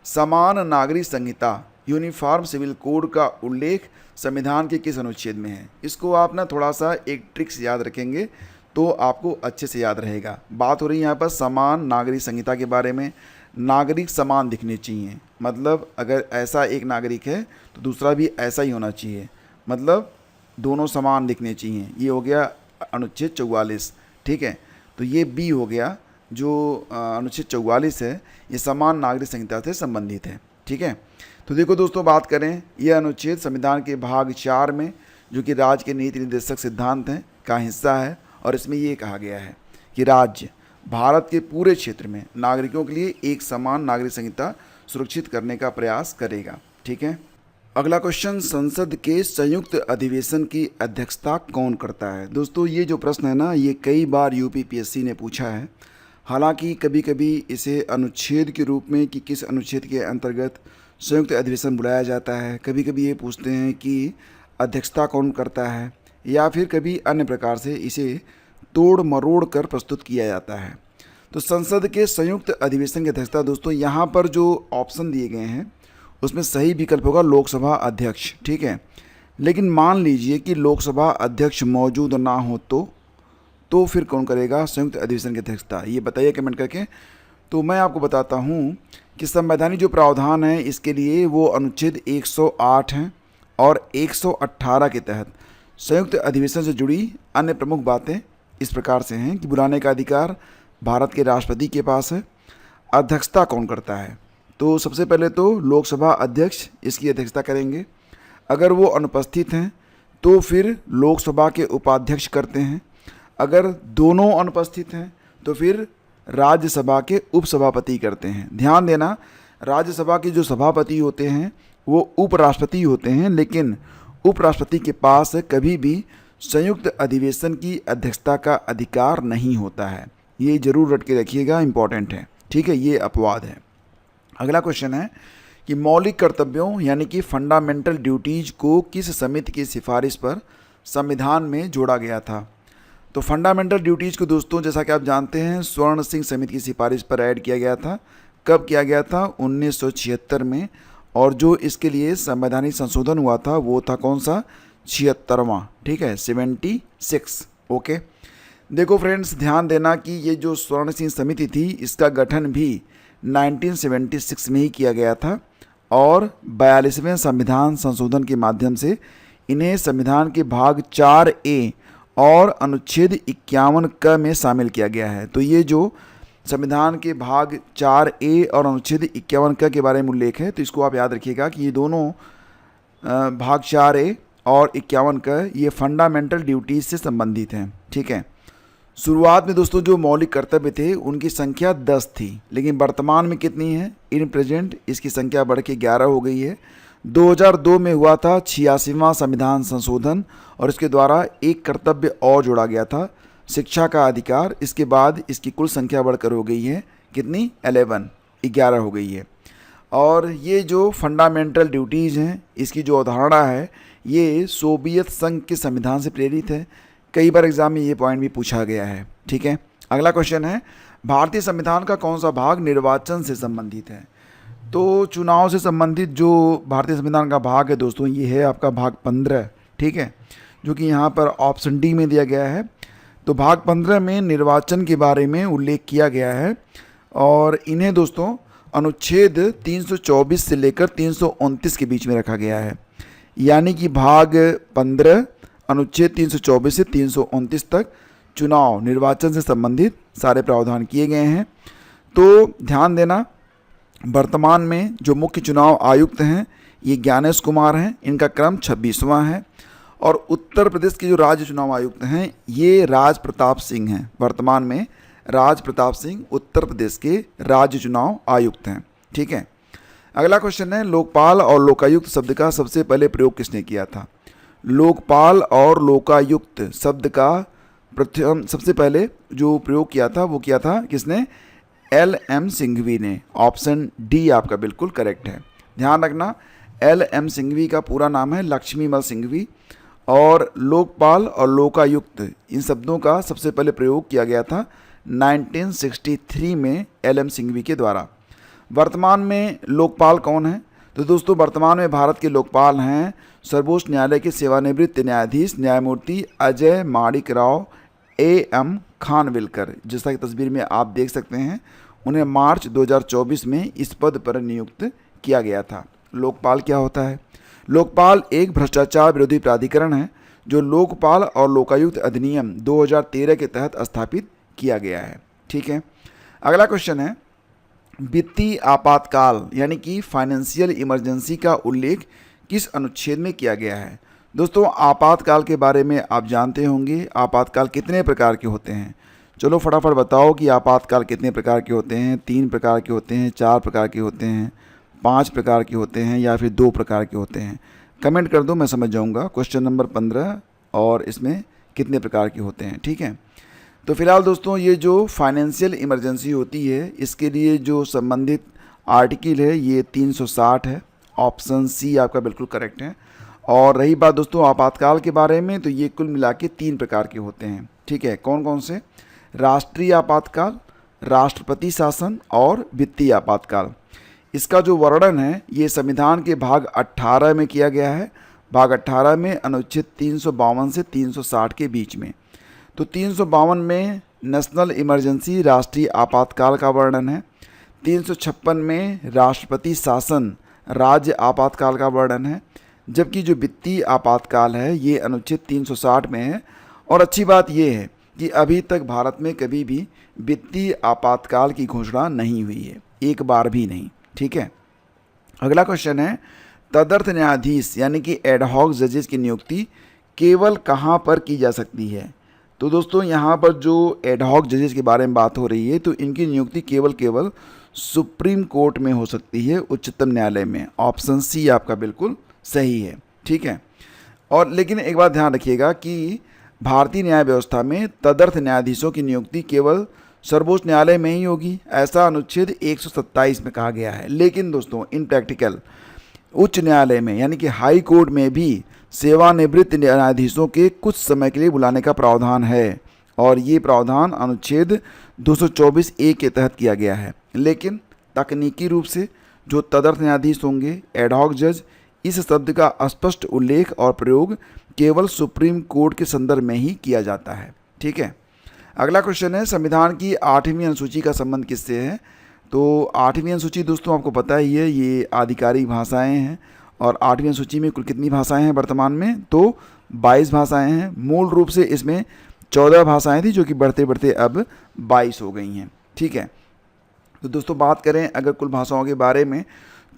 समान नागरिक संहिता यूनिफॉर्म सिविल कोड का उल्लेख संविधान के किस अनुच्छेद में है? इसको आप ना थोड़ा सा एक ट्रिक्स याद रखेंगे तो आपको अच्छे से याद रहेगा। बात हो रही है यहाँ पर समान नागरिक संहिता के बारे में। नागरिक समान दिखने चाहिए, मतलब अगर ऐसा एक नागरिक है तो दूसरा भी ऐसा ही होना चाहिए, मतलब दोनों समान दिखने चाहिए। ये हो गया अनुच्छेद 44। ठीक है, तो ये बी हो गया, जो अनुच्छेद 44 है ये समान नागरिक संहिता से संबंधित है। ठीक है। तो देखो दोस्तों, बात करें यह अनुच्छेद संविधान के भाग 4 में, जो कि राज्य के नीति निर्देशक सिद्धांत हैं, का हिस्सा है। और इसमें ये कहा गया है कि राज्य भारत के पूरे क्षेत्र में नागरिकों के लिए एक समान नागरिक संहिता सुरक्षित करने का प्रयास करेगा। ठीक है। अगला क्वेश्चन, संसद के संयुक्त अधिवेशन की अध्यक्षता कौन करता है? दोस्तों, ये जो प्रश्न है ना, ये कई बार यूपीपीएससी ने पूछा है। हालांकि कभी कभी इसे अनुच्छेद के रूप में कि किस अनुच्छेद के अंतर्गत संयुक्त अधिवेशन बुलाया जाता है, कभी कभी ये पूछते हैं कि अध्यक्षता कौन करता है, या फिर कभी अन्य प्रकार से इसे तोड़ मरोड़ कर प्रस्तुत किया जाता है। तो संसद के संयुक्त अधिवेशन की अध्यक्षता दोस्तों, यहाँ पर जो ऑप्शन दिए गए हैं उसमें सही विकल्प होगा लोकसभा अध्यक्ष। ठीक है। लेकिन मान लीजिए कि लोकसभा अध्यक्ष मौजूद ना हो तो फिर कौन करेगा संयुक्त अधिवेशन की अध्यक्षता? ये बताइए कमेंट करके। तो मैं आपको बताता हूँ कि संवैधानिक जो प्रावधान है इसके लिए वो अनुच्छेद 108 हैं और 118 के तहत संयुक्त अधिवेशन से जुड़ी अन्य प्रमुख बातें इस प्रकार से हैं कि बुलाने का अधिकार भारत के राष्ट्रपति के पास है। अध्यक्षता कौन करता है? तो सबसे पहले तो लोकसभा अध्यक्ष इसकी अध्यक्षता करेंगे। अगर वो अनुपस्थित हैं तो फिर लोकसभा के उपाध्यक्ष करते हैं। अगर दोनों अनुपस्थित हैं तो फिर राज्यसभा के उपसभापति करते हैं। ध्यान देना, राज्यसभा के जो सभापति होते हैं वो उपराष्ट्रपति होते हैं, लेकिन उपराष्ट्रपति के पास कभी भी संयुक्त अधिवेशन की अध्यक्षता का अधिकार नहीं होता है। ये जरूर रट के रखिएगा, इंपॉर्टेंट है। ठीक है, ये अपवाद है। अगला क्वेश्चन है कि मौलिक कर्तव्यों यानी कि फंडामेंटल ड्यूटीज को किस समिति की सिफारिश पर संविधान में जोड़ा गया था? तो फंडामेंटल ड्यूटीज को दोस्तों, जैसा कि आप जानते हैं, स्वर्ण सिंह समिति की सिफारिश पर ऐड किया गया था। कब किया गया था? 1976 में। और जो इसके लिए संवैधानिक संशोधन हुआ था वो था कौन सा? 76वां। ठीक है, 76। ओके। देखो फ्रेंड्स, ध्यान देना कि ये जो स्वर्ण सिंह समिति थी इसका गठन भी 1976 में ही किया गया था और 42वें संविधान संशोधन के माध्यम से इन्हें संविधान के भाग 4A और अनुच्छेद 51 क में शामिल किया गया है। तो ये जो संविधान के भाग 4A और अनुच्छेद 51 क के बारे में उल्लेख है, तो इसको आप याद रखिएगा कि ये दोनों भाग 4A और 51 क ये फंडामेंटल ड्यूटीज से संबंधित हैं। ठीक है। शुरुआत में दोस्तों जो मौलिक कर्तव्य थे उनकी संख्या 10 थी, लेकिन वर्तमान में कितनी है? इन प्रेजेंट इसकी संख्या बढ़ के 11 हो गई है। 2002 में हुआ था 86वां संविधान संशोधन और इसके द्वारा एक कर्तव्य और जोड़ा गया था, शिक्षा का अधिकार। इसके बाद इसकी कुल संख्या बढ़कर हो गई है कितनी? 11 हो गई है। और ये जो फंडामेंटल ड्यूटीज़ हैं इसकी जो अवधारणा है ये सोवियत संघ के संविधान से प्रेरित है। कई बार एग्जाम में ये पॉइंट भी पूछा गया है। ठीक है। अगला क्वेश्चन है, भारतीय संविधान का कौन सा भाग निर्वाचन से संबंधित है? तो चुनाव से संबंधित जो भारतीय संविधान का भाग है दोस्तों, ये है आपका भाग 15। ठीक है, जो कि यहाँ पर ऑप्शन डी में दिया गया है। तो भाग 15 में निर्वाचन के बारे में उल्लेख किया गया है और इन्हें दोस्तों अनुच्छेद 324 से लेकर 329 के बीच में रखा गया है। यानी कि भाग 15 अनुच्छेद 324 से 329 तक चुनाव निर्वाचन से संबंधित सारे प्रावधान किए गए हैं। तो ध्यान देना, वर्तमान में जो मुख्य चुनाव आयुक्त हैं ये ज्ञानेश कुमार हैं, इनका क्रम 26वां है। और उत्तर प्रदेश के जो राज्य चुनाव आयुक्त हैं ये राज प्रताप सिंह हैं। वर्तमान में राज प्रताप सिंह उत्तर प्रदेश के राज्य चुनाव आयुक्त हैं। ठीक है। अगला क्वेश्चन है, लोकपाल और लोकायुक्त शब्द का सबसे पहले प्रयोग किसने किया था? लोकपाल और लोकायुक्त शब्द का प्रथम सबसे पहले जो प्रयोग किया था वो किया था किसने? LM सिंघवी ने। ऑप्शन डी आपका बिल्कुल करेक्ट है। ध्यान रखना, LM सिंघवी का पूरा नाम है लक्ष्मीमल सिंघवी। और लोकपाल और लोकायुक्त इन शब्दों का सबसे पहले प्रयोग किया गया था 1963 में LM सिंघवी के द्वारा। वर्तमान में लोकपाल कौन है? तो दोस्तों वर्तमान में भारत के लोकपाल हैं सर्वोच्च न्यायालय के सेवानिवृत्त न्यायाधीश न्यायमूर्ति अजय माणिक राव AM खानविलकर। जैसा कि तस्वीर में आप देख सकते हैं, उन्हें मार्च 2024 में इस पद पर नियुक्त किया गया था। लोकपाल क्या होता है? लोकपाल एक भ्रष्टाचार विरोधी प्राधिकरण है जो लोकपाल और लोकायुक्त अधिनियम 2013 के तहत स्थापित किया गया है। ठीक है। अगला क्वेश्चन है, वित्तीय आपातकाल यानी कि फाइनेंशियल इमरजेंसी का उल्लेख किस अनुच्छेद में किया गया है? दोस्तों आपातकाल के बारे में आप जानते होंगे, आपातकाल कितने प्रकार के होते हैं? चलो फटाफट बताओ कि आपातकाल कितने प्रकार के होते हैं। 3 प्रकार के होते हैं, 4 प्रकार के होते हैं, 5 प्रकार के होते हैं या फिर 2 प्रकार के होते हैं? कमेंट कर दो, मैं समझ जाऊंगा। क्वेश्चन नंबर 15 और इसमें कितने प्रकार के होते हैं, ठीक है। तो फिलहाल दोस्तों ये जो फाइनेंशियल इमरजेंसी होती है इसके लिए जो संबंधित आर्टिकल है ये 360 है। ऑप्शन सी आपका बिल्कुल करेक्ट है। और रही बात दोस्तों आपातकाल के बारे में, तो ये कुल मिला के 3 प्रकार के होते हैं, ठीक है। कौन कौन से? राष्ट्रीय आपातकाल, राष्ट्रपति शासन और वित्तीय आपातकाल। इसका जो वर्णन है ये संविधान के भाग 18 में किया गया है। भाग 18 में अनुच्छेद 352 से 360 के बीच में। तो 352 में नेशनल इमरजेंसी राष्ट्रीय आपातकाल का वर्णन है। 356 में राष्ट्रपति शासन राज्य आपातकाल का वर्णन है। जबकि जो वित्तीय आपातकाल है ये अनुच्छेद 360 में है। और अच्छी बात ये है कि अभी तक भारत में कभी भी वित्तीय आपातकाल की घोषणा नहीं हुई है, एक बार भी नहीं, ठीक है। अगला क्वेश्चन है तदर्थ न्यायाधीश यानी कि एडहॉक जजेस की नियुक्ति केवल कहाँ पर की जा सकती है? तो दोस्तों यहाँ पर जो एडहॉक जजेस के बारे में बात हो रही है तो इनकी नियुक्ति केवल सुप्रीम कोर्ट में हो सकती है, उच्चतम न्यायालय में। ऑप्शन सी आपका बिल्कुल सही है, ठीक है। और लेकिन एक बात ध्यान रखिएगा कि भारतीय न्याय व्यवस्था में तदर्थ न्यायाधीशों की नियुक्ति केवल सर्वोच्च न्यायालय में ही होगी, ऐसा अनुच्छेद 127 में कहा गया है। लेकिन दोस्तों इन प्रैक्टिकल उच्च न्यायालय में यानी कि हाई कोर्ट में भी सेवानिवृत्त न्यायाधीशों के कुछ समय के लिए बुलाने का प्रावधान है। और ये प्रावधान अनुच्छेद 224 ए के तहत किया गया है। लेकिन तकनीकी रूप से जो तदर्थ न्यायाधीश होंगे एडहॉक जज, इस शब्द का स्पष्ट उल्लेख और प्रयोग केवल सुप्रीम कोर्ट के संदर्भ में ही किया जाता है, ठीक है। अगला क्वेश्चन है संविधान की 8वीं अनुसूची का संबंध किससे है? तो 8वीं अनुसूची दोस्तों आपको पता ही है ये आधिकारिक भाषाएं हैं। और 8वीं अनुसूची में कुल कितनी भाषाएं हैं वर्तमान में? तो 22 भाषाएं हैं। मूल रूप से इसमें 14 भाषाएं थी जो कि बढ़ते बढ़ते अब 22 हो गई हैं, ठीक है। तो दोस्तों बात करें अगर कुल भाषाओं के बारे में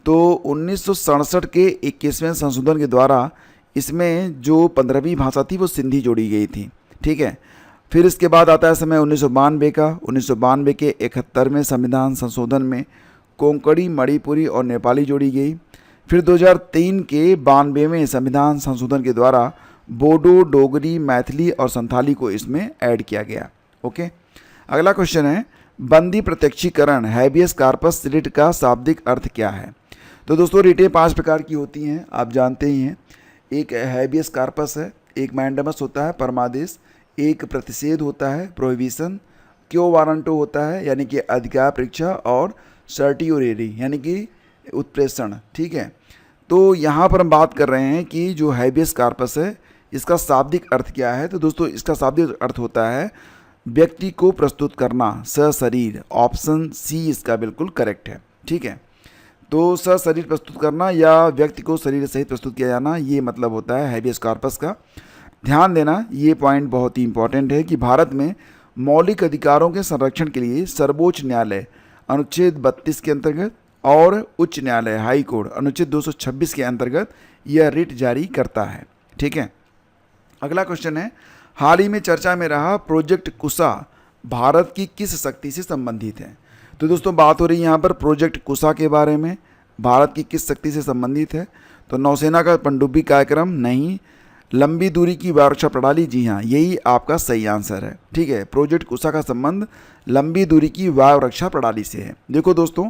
तो 1967 के 21वें संशोधन के द्वारा इसमें जो 15वीं भाषा थी वो सिंधी जोड़ी गई थी, ठीक है। फिर इसके बाद आता है समय 1992 का। 1992 के 71वें संविधान संशोधन में कोंकणी, मणिपुरी और नेपाली जोड़ी गई। फिर 2003 के 92वें संविधान संशोधन के द्वारा बोडो, डोगरी, मैथिली और संथाली को इसमें ऐड किया गया, ओके। अगला क्वेश्चन है बंदी प्रत्यक्षीकरण हैबियस कार्पस रिट का शाब्दिक अर्थ क्या है? तो दोस्तों रिटें 5 प्रकार की होती हैं, आप जानते ही हैं। एक हैबियस कार्पस है, एक मैंडेमस होता है परमादेश, एक प्रतिषेध होता है प्रोहिबिशन, क्यो वारंटो होता है यानी कि अधिकार परीक्षा, और सर्टियोरेरी यानी कि उत्प्रेषण, ठीक है। तो यहाँ पर हम बात कर रहे हैं कि जो हैबियस कार्पस है इसका शाब्दिक अर्थ क्या है? तो दोस्तों इसका शाब्दिक अर्थ होता है व्यक्ति को प्रस्तुत करना, सशरीर। ऑप्शन सी इसका बिल्कुल करेक्ट है, ठीक है। तो सशरीर प्रस्तुत करना या व्यक्ति को शरीर सहित प्रस्तुत किया जाना, ये मतलब होता है हैबियस कार्पस का। ध्यान देना ये पॉइंट बहुत ही इंपॉर्टेंट है कि भारत में मौलिक अधिकारों के संरक्षण के लिए सर्वोच्च न्यायालय अनुच्छेद 32 के अंतर्गत और उच्च न्यायालय हाई कोर्ट अनुच्छेद 226 के अंतर्गत यह रिट जारी करता है, ठीक है। अगला क्वेश्चन है हाल ही में चर्चा में रहा प्रोजेक्ट कुशा भारत की किस शक्ति से संबंधित है? तो दोस्तों बात हो रही है यहाँ पर प्रोजेक्ट कुशा के बारे में, भारत की किस शक्ति से संबंधित है? तो नौसेना का पनडुब्बी कार्यक्रम नहीं, लंबी दूरी की वायुरक्षा प्रणाली, जी हाँ यही आपका सही आंसर है, ठीक है। प्रोजेक्ट कुशा का संबंध लंबी दूरी की वायुरक्षा प्रणाली से है। देखो दोस्तों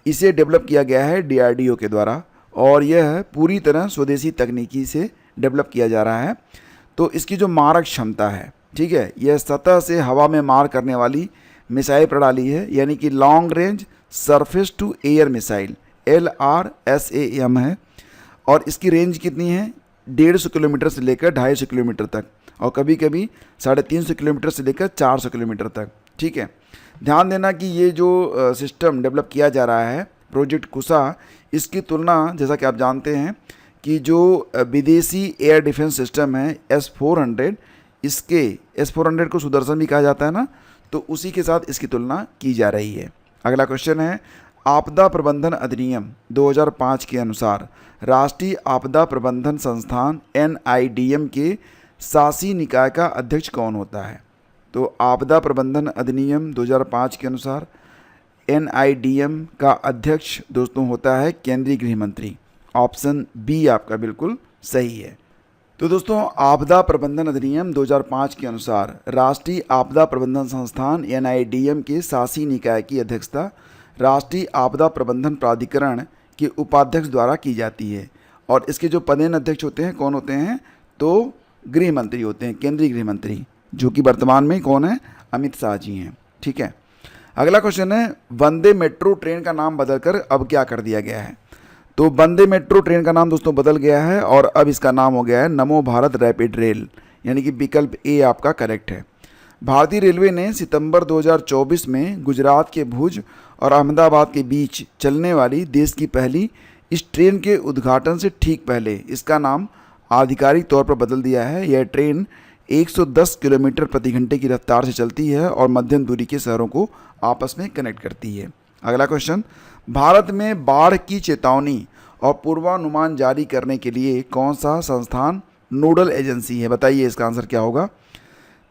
इसे डेवलप किया गया है DRDO के द्वारा और यह पूरी तरह स्वदेशी तकनीकी से डेवलप किया जा रहा है। तो इसकी जो मारक क्षमता है, ठीक है, यह सतह से हवा में मार करने वाली मिसाइल प्रणाली है यानी कि long range surface to air missile LRSAM है। और इसकी रेंज कितनी है? 150 किलोमीटर से लेकर 250 किलोमीटर तक, और कभी कभी 350 किलोमीटर से लेकर 400 किलोमीटर तक, ठीक है। ध्यान देना कि ये जो सिस्टम डेवलप किया जा रहा है प्रोजेक्ट कुशा, इसकी तुलना जैसा कि आप जानते हैं कि जो विदेशी एयर डिफेंस सिस्टम है S-400, इसके S-400 को सुदर्शन भी कहा जाता है ना, तो उसी के साथ इसकी तुलना की जा रही है। अगला क्वेश्चन है आपदा प्रबंधन अधिनियम 2005 के अनुसार राष्ट्रीय आपदा प्रबंधन संस्थान NIDM के शासी निकाय का अध्यक्ष कौन होता है? तो आपदा प्रबंधन अधिनियम 2005 के अनुसार NIDM का अध्यक्ष दोस्तों होता है केंद्रीय गृह मंत्री। ऑप्शन बी आपका बिल्कुल सही है। तो दोस्तों आपदा प्रबंधन अधिनियम 2005 के अनुसार राष्ट्रीय आपदा प्रबंधन संस्थान NIDM के शासी निकाय की अध्यक्षता राष्ट्रीय आपदा प्रबंधन प्राधिकरण के उपाध्यक्ष द्वारा की जाती है। और इसके जो पदेन अध्यक्ष होते हैं कौन होते हैं? तो गृह मंत्री होते हैं, केंद्रीय गृह मंत्री, जो कि वर्तमान में कौन है? अमित शाह जी हैं। ठीक है, अगला क्वेश्चन है वंदे मेट्रो ट्रेन का नाम बदलकर अब क्या कर दिया गया है? तो वंदे मेट्रो ट्रेन का नाम दोस्तों बदल गया है और अब इसका नाम हो गया है नमो भारत रैपिड रेल, यानी कि विकल्प ए आपका करेक्ट है। भारतीय रेलवे ने सितंबर 2024 में गुजरात के भुज और अहमदाबाद के बीच चलने वाली देश की पहली इस ट्रेन के उद्घाटन से ठीक पहले इसका नाम आधिकारिक तौर पर बदल दिया है। यह ट्रेन 110 किलोमीटर प्रति घंटे की रफ्तार से चलती है और मध्यम दूरी के शहरों को आपस में कनेक्ट करती है। अगला क्वेश्चन, भारत में बाढ़ की चेतावनी और पूर्वानुमान जारी करने के लिए कौन सा संस्थान नोडल एजेंसी है? बताइए इसका आंसर क्या होगा?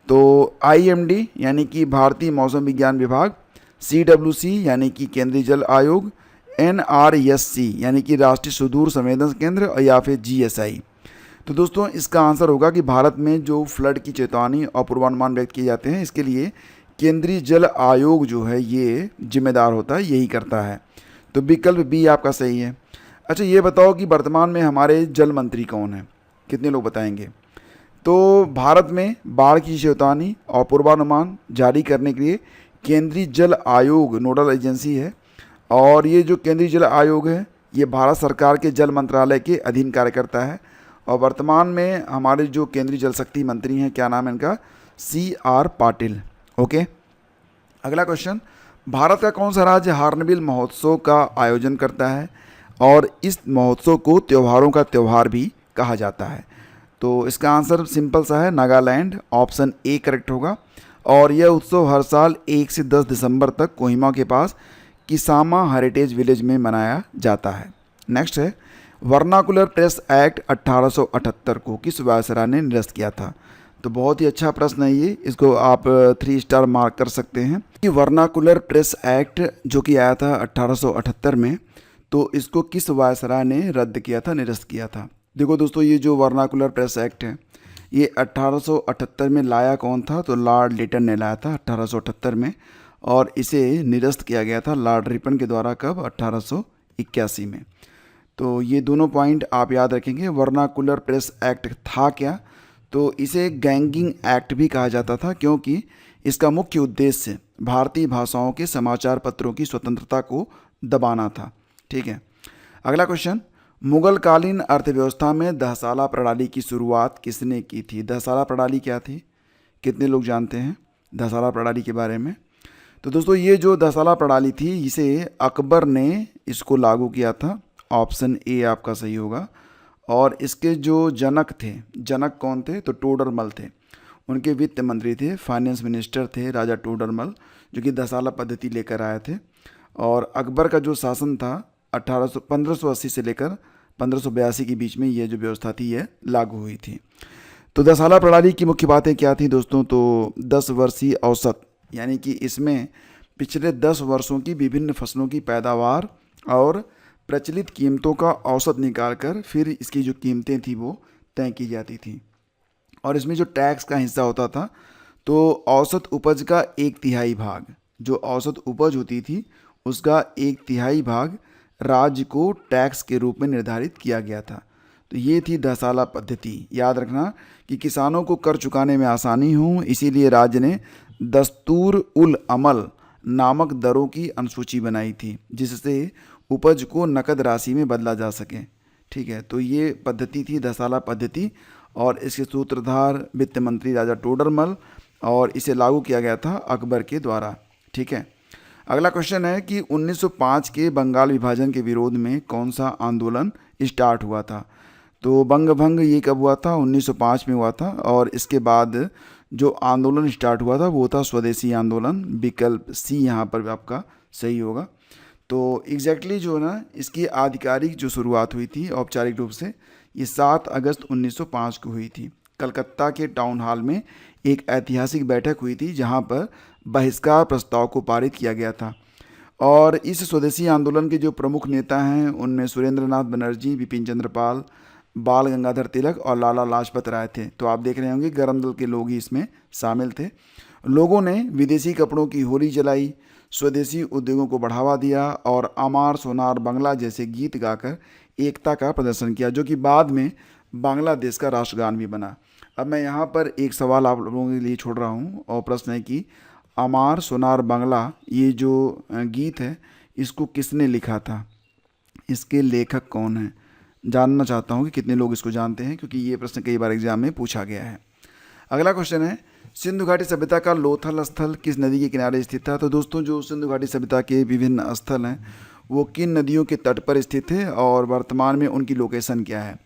तो IMD यानी कि भारतीय मौसम विज्ञान विभाग, CWC यानी कि केंद्रीय जल आयोग, NRSC यानी कि राष्ट्रीय सुदूर संवेदन केंद्र, या फिर GSI। तो दोस्तों इसका आंसर होगा कि भारत में जो फ्लड की चेतावनी और पूर्वानुमान व्यक्त किए जाते हैं इसके लिए केंद्रीय जल आयोग जो है ये जिम्मेदार होता है, यही करता है। तो विकल्प बी आपका सही है। अच्छा ये बताओ कि वर्तमान में हमारे जल मंत्री कौन है? कितने लोग बताएंगे? तो भारत में बाढ़ की चेतावनी और पूर्वानुमान जारी करने के लिए केंद्रीय जल आयोग नोडल एजेंसी है। और ये जो केंद्रीय जल आयोग है ये भारत सरकार के जल मंत्रालय के अधीन कार्य करता है। और वर्तमान में हमारे जो केंद्रीय जल शक्ति मंत्री हैं, क्या नाम है इनका? CR पाटिल। ओके, अगला क्वेश्चन, भारत का कौन सा राज्य हार्नबिल महोत्सव का आयोजन करता है और इस महोत्सव को त्योहारों का त्यौहार भी कहा जाता है? तो इसका आंसर सिंपल सा है, नागालैंड। ऑप्शन ए करेक्ट होगा। और यह उत्सव हर साल 1 से 10 दिसंबर तक कोहिमा के पास किसामा हेरिटेज विलेज में मनाया जाता है। नेक्स्ट है वर्नाकुलर प्रेस एक्ट 1878 को किस वायसराय ने निरस्त किया था? तो बहुत ही अच्छा प्रश्न है ये, इसको आप 3 स्टार मार्क कर सकते हैं कि वर्नाकुलर प्रेस एक्ट जो कि आया था 1878 में, तो इसको किस वायसराय ने रद्द किया था, निरस्त किया था? देखो दोस्तों ये जो वर्नाकुलर प्रेस एक्ट है ये 1878 में लाया कौन था? तो लॉर्ड लिटन ने लाया था 1878 में, और इसे निरस्त किया गया था लॉर्ड रिपन के द्वारा कब? 1881 में। तो ये दोनों पॉइंट आप याद रखेंगे। वर्नाकुलर प्रेस एक्ट था क्या? तो इसे गैंगिंग एक्ट भी कहा जाता था क्योंकि इसका मुख्य उद्देश्य भारतीय भाषाओं के समाचार पत्रों की स्वतंत्रता को दबाना था। ठीक है, अगला क्वेश्चन, मुगल कालीन अर्थव्यवस्था में दहसाला प्रणाली की शुरुआत किसने की थी? दहसाला प्रणाली क्या थी? कितने लोग जानते हैं दहसाला प्रणाली के बारे में? तो दोस्तों ये जो दहसाला प्रणाली थी इसे अकबर ने इसको लागू किया था। ऑप्शन ए आपका सही होगा। और इसके जो जनक थे, जनक कौन थे? तो टोडरमल थे। उनके वित्त मंत्री थे, फाइनेंस मिनिस्टर थे राजा टोडरमल, जो कि दहसाला पद्धति लेकर आए थे। और अकबर का जो शासन था 1580 से लेकर 1582 के बीच में ये जो व्यवस्था थी ये लागू हुई थी। तो दहसाला प्रणाली की मुख्य बातें क्या थी दोस्तों? तो 10 वर्षीय औसत, यानी कि इसमें पिछले 10 वर्षों की विभिन्न फसलों की पैदावार और प्रचलित कीमतों का औसत निकालकर फिर इसकी जो कीमतें थी वो तय की जाती थी। और इसमें जो टैक्स का हिस्सा होता था तो औसत उपज का 1/3 भाग, जो औसत उपज होती थी उसका 1/3 भाग राज्य को टैक्स के रूप में निर्धारित किया गया था। तो ये थी दहसाला पद्धति। याद रखना कि किसानों को कर चुकाने में आसानी हो, इसीलिए राज्य ने दस्तूर उल अमल नामक दरों की अनुसूची बनाई थी जिससे उपज को नकद राशि में बदला जा सके। ठीक है, तो ये पद्धति थी दहसाला पद्धति और इसके सूत्रधार वित्त मंत्री राजा टोडरमल, और इसे लागू किया गया था अकबर के द्वारा। ठीक है, अगला क्वेश्चन है कि 1905 के बंगाल विभाजन के विरोध में कौन सा आंदोलन स्टार्ट हुआ था? तो बंग भंग ये कब हुआ था? 1905 में हुआ था। और इसके बाद जो आंदोलन स्टार्ट हुआ था वो था स्वदेशी आंदोलन। विकल्प सी यहाँ पर आपका सही होगा। तो एग्जैक्टली जो है ना, इसकी आधिकारिक जो शुरुआत हुई थी औपचारिक रूप से, ये 7 अगस्त 1905 को हुई थी। कलकत्ता के टाउन हॉल में एक ऐतिहासिक बैठक हुई थी जहाँ पर बहिष्कार प्रस्ताव को पारित किया गया था। और इस स्वदेशी आंदोलन के जो प्रमुख नेता हैं उनमें सुरेंद्र नाथ बनर्जी, बिपिन चंद्र पाल, बाल गंगाधर तिलक और लाला लाजपत राय थे। तो आप देख रहे होंगे गरम दल के लोग ही इसमें शामिल थे। लोगों ने विदेशी कपड़ों की होली जलाई, स्वदेशी उद्योगों को बढ़ावा दिया और अमार सोनार बांग्ला जैसे गीत गाकर एकता का प्रदर्शन किया, जो कि बाद में बांग्लादेश का राष्ट्रगान भी बना। अब मैं यहाँ पर एक सवाल आप लोगों के लिए छोड़ रहा हूँ और प्रश्न है कि अमार सोनार बांग्ला ये जो गीत है इसको किसने लिखा था, इसके लेखक कौन हैं? जानना चाहता हूँ कि कितने लोग इसको जानते हैं, क्योंकि ये प्रश्न कई बार एग्जाम में पूछा गया है। अगला क्वेश्चन है, सिंधु घाटी सभ्यता का लोथल स्थल किस नदी के किनारे स्थित था? तो दोस्तों, जो सिंधु घाटी सभ्यता के विभिन्न स्थल हैं वो किन नदियों के तट पर स्थित है और वर्तमान में उनकी लोकेशन क्या है,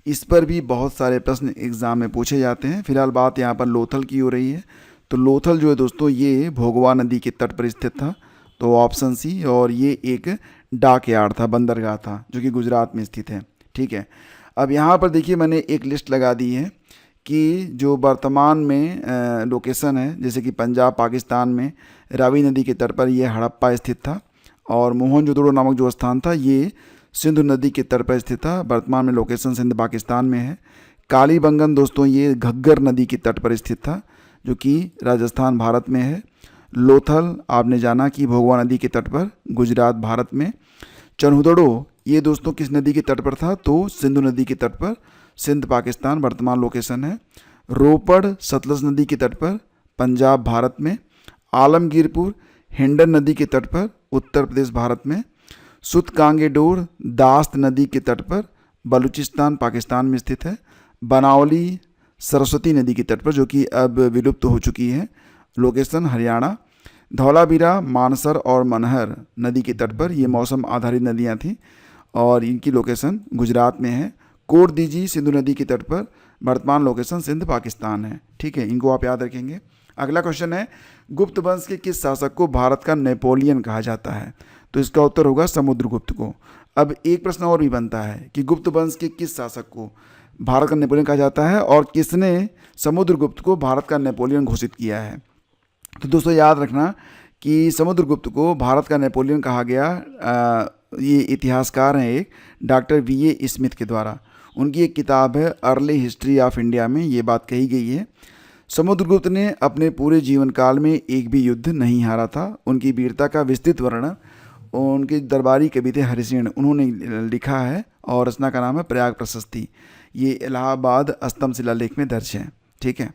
इस पर भी बहुत सारे प्रश्न एग्जाम में पूछे जाते हैं। फिलहाल बात यहाँ पर लोथल की हो रही है। तो लोथल जो है दोस्तों, ये भोगवा नदी के तट पर स्थित था, तो ऑप्शन सी। और ये एक डाक यार्ड था, बंदरगाह था, जो कि गुजरात में स्थित है। ठीक है, अब यहाँ पर देखिए मैंने एक लिस्ट लगा दी है कि जो वर्तमान में लोकेशन है, जैसे कि पंजाब पाकिस्तान में रावी नदी के तट पर यह हड़प्पा स्थित था, और मोहनजोदड़ो नामक जो स्थान था ये सिंधु नदी के तट पर स्थित था। वर्तमान में लोकेशन सिंध पाकिस्तान में है। कालीबंगन दोस्तों ये घग्गर नदी के तट पर स्थित था, जो कि राजस्थान भारत में है। लोथल आपने जाना कि भोगवा नदी के तट पर, गुजरात भारत में। चन्हुदड़ो ये दोस्तों किस नदी के तट पर था? तो सिंधु नदी के तट पर, सिंध पाकिस्तान वर्तमान लोकेशन है। रोपड़ सतलज नदी के तट पर, पंजाब भारत में। आलमगीरपुर हिंडन नदी के तट पर, उत्तर प्रदेश भारत में। सुतकांगेडोर दास्त नदी के तट पर, बलूचिस्तान पाकिस्तान में स्थित है। बनावली सरस्वती नदी के तट पर, जो कि अब विलुप्त हो चुकी है, लोकेशन हरियाणा। धौलावीरा मानसर और मनहर नदी के तट पर, ये मौसम आधारित नदियाँ थीं और इनकी लोकेशन गुजरात में है। कोट दीजी सिंधु नदी के तट पर, वर्तमान लोकेशन सिंध पाकिस्तान है। ठीक है, इनको आप याद रखेंगे। अगला क्वेश्चन है, गुप्त वंश के किस शासक को भारत का नेपोलियन कहा जाता है? तो इसका उत्तर होगा समुद्रगुप्त को। अब एक प्रश्न और भी बनता है कि गुप्त वंश के किस शासक को भारत का नेपोलियन कहा जाता है और किसने समुद्रगुप्त को भारत का नेपोलियन घोषित किया है? तो दोस्तों याद रखना कि समुद्रगुप्त को भारत का नेपोलियन कहा गया, ये इतिहासकार हैं एक डॉक्टर VA स्मिथ के द्वारा। उनकी एक किताब है अर्ली हिस्ट्री ऑफ इंडिया में ये बात कही गई है। समुद्रगुप्त ने अपने पूरे जीवन काल में एक भी युद्ध नहीं हारा था। उनकी वीरता का विस्तृत वर्णन उनके दरबारी कवि थे हरिसेन, उन्होंने लिखा है और रचना का नाम है प्रयाग प्रशस्ति। ये इलाहाबाद अस्तम शिलालेख में दर्ज है। ठीक है,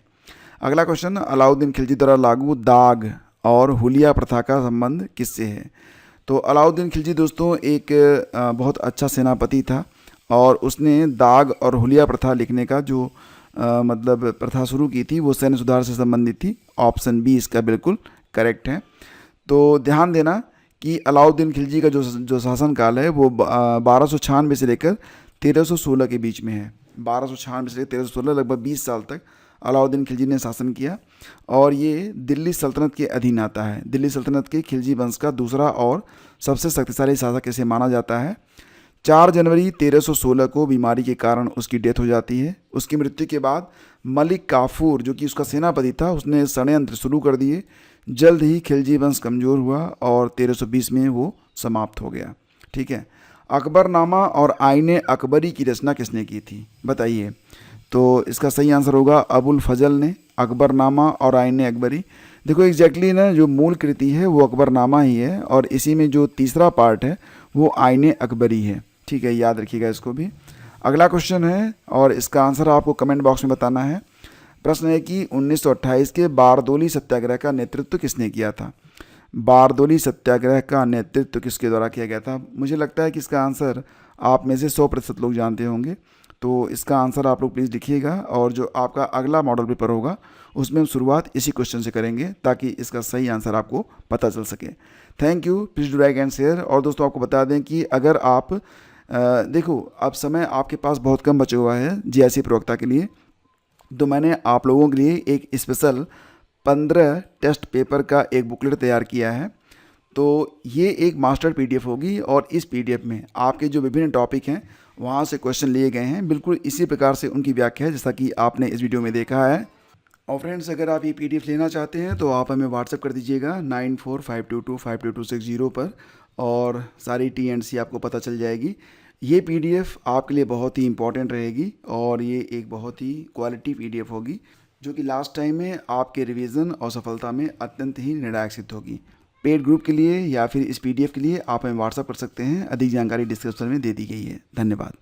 अगला क्वेश्चन, अलाउद्दीन खिलजी द्वारा लागू दाग और हुलिया प्रथा का संबंध किससे है? तो अलाउद्दीन खिलजी दोस्तों एक बहुत अच्छा सेनापति था और उसने दाग और हुलिया प्रथा लिखने का जो मतलब प्रथा शुरू की थी वो सैन्य सुधार से संबंधित थी। ऑप्शन बी इसका बिल्कुल करेक्ट है। तो ध्यान देना कि अलाउद्दीन खिलजी का जो शासनकाल है वो 1296 से लेकर 1316 के बीच में है। 1296 से लेकर 1316 लगभग 20 साल तक अलाउद्दीन खिलजी ने शासन किया और ये दिल्ली सल्तनत के अधीन आता है। दिल्ली सल्तनत के खिलजी वंश का दूसरा और सबसे शक्तिशाली शासक इसे माना जाता है। 4 जनवरी 1316 को बीमारी के कारण उसकी डेथ हो जाती है। उसकी मृत्यु के बाद मलिक काफूर जो कि उसका सेनापति था उसने षड्यंत्र शुरू कर दिए। जल्द ही खिलजी वंश कमज़ोर हुआ और 1320 में वो समाप्त हो गया। ठीक है, अकबरनामा और आईने अकबरी की रचना किसने की थी बताइए? तो इसका सही आंसर होगा अबुल फजल ने। अकबरनामा और आईने अकबरी, देखो एग्जैक्टली ना जो मूल कृति है वो अकबरनामा ही है और इसी में जो तीसरा पार्ट है वो आईने अकबरी है। ठीक है, याद रखिएगा इसको भी। अगला क्वेश्चन है और इसका आंसर आपको कमेंट बॉक्स में बताना है। प्रश्न है कि 1928 के बारदोली सत्याग्रह का नेतृत्व किसने किया था? बारदोली सत्याग्रह का नेतृत्व किसके द्वारा किया गया था? मुझे लगता है कि इसका आंसर आप में से 100% लोग जानते होंगे, तो इसका आंसर आप लोग प्लीज़ लिखिएगा और जो आपका अगला मॉडल पेपर होगा उसमें हम शुरुआत इसी क्वेश्चन से करेंगे ताकि इसका सही आंसर आपको पता चल सके। Thank you, please do like and share. और दोस्तों आपको बता दें कि अगर आप देखो अब समय आपके पास बहुत कम बचा हुआ है GIC प्रवक्ता के लिए, तो मैंने आप लोगों के लिए एक स्पेशल 15 टेस्ट पेपर का एक बुकलेट तैयार किया है। तो ये एक मास्टर पीडीएफ होगी और इस पीडीएफ में आपके जो विभिन्न टॉपिक हैं वहाँ से क्वेश्चन लिए गए हैं, बिल्कुल इसी प्रकार से उनकी व्याख्या है जैसा कि आपने इस वीडियो में देखा है। और फ्रेंड्स, अगर आप ये पीडीएफ लेना चाहते हैं तो आप हमें व्हाट्सअप कर दीजिएगा 9452252260 पर, और सारी TNC आपको पता चल जाएगी। ये पीडीएफ आपके लिए बहुत ही इंपॉर्टेंट रहेगी और ये एक बहुत ही क्वालिटी पीडीएफ होगी जो कि लास्ट टाइम में आपके रिवीजन और सफलता में अत्यंत ही निर्णायक सिद्ध होगी। पेड ग्रुप के लिए या फिर इस पीडीएफ के लिए आप हमें व्हाट्सअप कर सकते हैं। अधिक जानकारी डिस्क्रिप्शन में दे दी गई है। धन्यवाद।